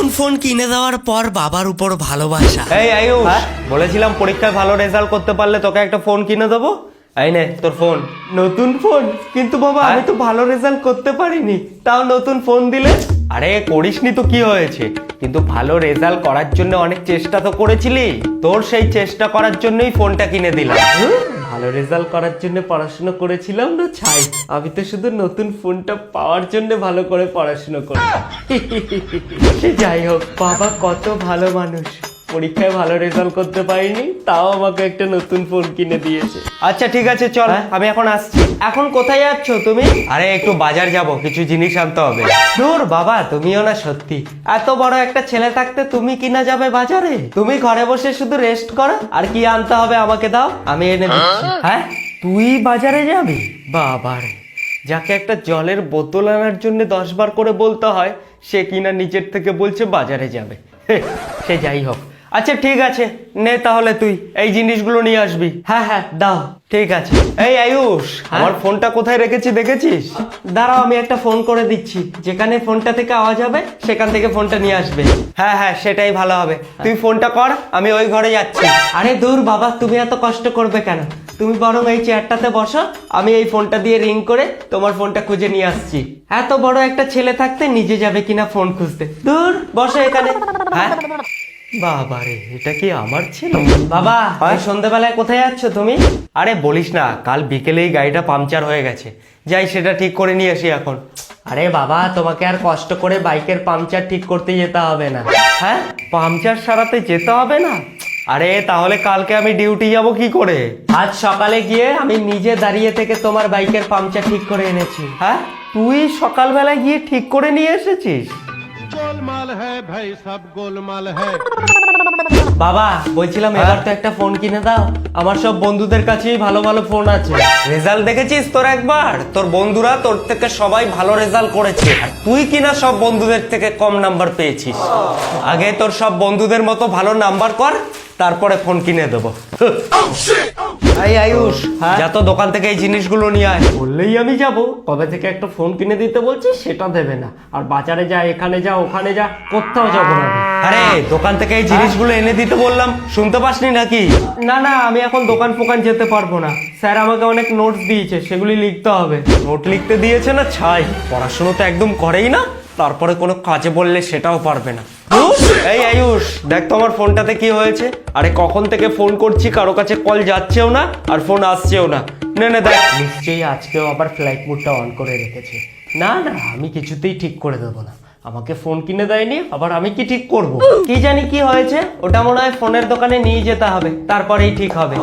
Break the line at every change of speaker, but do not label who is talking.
নতুন ফোন কিনে দেওয়ার পর বাবার উপর ভালোবাসা।
এই আয়ুষ, বলেছিলাম পরীক্ষায় ভালো রেজাল্ট করতে পারলে তোকে একটা ফোন কিনে দেবো। এই নে তোর ফোন। নতুন ফোন? কিন্তু বাবা আমি তো ভালো রেজাল্ট করতে পারিনি, তাও নতুন ফোন দিলে? আরে করিসনি তো কি হয়েছে, কিন্তু ভালো রেজাল্ট করার জন্য অনেক চেষ্টা তো করেছিলি, তোর সেই চেষ্টা করার জন্যই ফোনটা কিনে দিলাম। ভালো রেজাল্ট করার জন্য পড়াশোনা করেছিলাম না ছাই, আমি তো শুধু নতুন ফোনটা পাওয়ার জন্য ভালো করে পড়াশোনা করি। সে যাই হোক, বাবা কত ভালো মানুষ, পরীক্ষায় ভালো রেজাল্ট করতে পারিনি তাও আমাকে একটা নতুন ফোন কিনে দিয়েছে। আচ্ছা ঠিক আছে চল, আমি এখন আসছি। এখন কোথায় যাচ্ছ তুমি? আরে একটু বাজার যাব, কিছু জিনিস আনতে হবে। দূর বাবা, তুমিও না সত্যি, এত বড় একটা ছেলে থাকতে তুমি কিনা যাবে বাজারে? তুমি ঘরে বসে শুধু রেস্ট করো, আর কি আনতে হবে আমাকে দাও, আমি এনে দিচ্ছি। হ্যাঁ তুই বাজারে যাবি? বাবারে, যাকে একটা জলের বোতল আনার জন্য 10 বার করে বলতে হয়, সে কিনা নিজের থেকে বলছে বাজারে যাবে। সে যাই হোক, আচ্ছা ঠিক আছে, নে তাহলে তুই এই জিনিসগুলো নিয়ে আসবি। হ্যাঁ হ্যাঁ দাও, ঠিক আছে। এই আয়ুষ, আমার ফোনটা কোথায় রেখেছি দেখেছিস? দাঁড়াও, আমি একটা ফোন করে দিচ্ছি, যেখানে ফোনটা থেকে আওয়াজ হবে সেখান থেকে ফোনটা নিয়ে আসবে। হ্যাঁ হ্যাঁ সেটাই ভালো হবে, তুই ফোনটা কর, আমি ওই ঘরে যাচ্ছি। আরে দূর বাবা, তুমি এত কষ্ট করবে কেন, তুমি বরং এই চেয়ারটাতে বসো, আমি এই ফোনটা দিয়ে রিং করে তোমার ফোনটা খুঁজে নিয়ে আসছি। এত বড় একটা ছেলে থাকতে নিজে যাবে কিনা ফোন খুঁজতে, দূর বসো এখানে। হ্যাঁ বাবারে, এটা কি আমার ছিল? বাবা সন্ধ্যাবেলায় কোথায় যাচ্ছ তুমি? আরে বলিস না, কাল বিকেলেই গাড়িটা পাংচার হয়ে গেছে, যাই সেটা ঠিক করে নিয়ে আসি এখন। আরে বাবা, তোমাকে আর কষ্ট করে বাইকের পাংচার ঠিক করতে যেতে হবে না। হ্যাঁ পাংচার সারাতে যেতে হবে না? আরে তাহলে কালকে আমি ডিউটি যাব কি করে? আজ সকালে গিয়ে আমি নিজে দাঁড়িয়ে থেকে তোমার বাইকের পাংচার ঠিক করে এনেছি। হ্যাঁ তুই সকালবেলা গিয়ে ঠিক করে নিয়ে এসেছিস?
गोलमाल है भाई, सब गोलमाल है।
বাবা বলছিলাম এবার তো একটা ফোন কিনে দাও, আমার সব বন্ধুদের কাছেই ভালো ভালো ফোন আছে। রেজাল্ট দেখেছিস তোর একবার? তোর বন্ধুরা তোর থেকে সবাই ভালো রেজাল্ট করেছে, আর তুই কিনা সব বন্ধুদের থেকে কম নাম্বার পেয়েছিস। আগে তোর সব বন্ধুদের মতো ভালো নাম্বার কর, তারপরে ফোন কিনে দেবো। এই আয়ুষ, যা তো দোকান থেকে এই জিনিসগুলো নিয়ে আয়। বললেই আমি যাব, কবে থেকে একটা ফোন কিনে দিতে বলছি সেটা দেবে না, আর বাজারে যা, এখানে যা, ওখানে যা, কোথাও যাবো না। আরে দোকান থেকে এই জিনিসগুলো এনে দিতে বললাম, শুনতে পাসনি নাকি? না না, আমি এখন দোকান ফোকান যেতে পারবো না, স্যার আমাকে অনেক নোটস দিয়েছে, সেগুলি লিখতে হবে। নোট লিখতে দিয়েছে না ছাই, পড়াশোনা তো একদম করেই না, তারপরে কোনো কাজে বললে সেটাও পারবে না। এই আয়ুষ, দেখ তো আমার ফোনটাতে কি হয়েছে। আরে কখন থেকে ফোন করছি, কারো কাছে কল যাচ্ছেও না আর ফোন আসছেও না। নে নে দেখ, নিশ্চয়ই আজকেও আবার ফ্লাইট মোডটা অন করে রেখেছে। না না, আমি কিছুতেই ঠিক করে দেবো না, আমাকে ফোন কিনে দেয়নি, আবার আমি কি ঠিক করব? কি জানি কি হয়েছে, ওটা মনে হয় ফোনের দোকানে নিয়ে যেতে হবে, তারপরেই ঠিক হবে।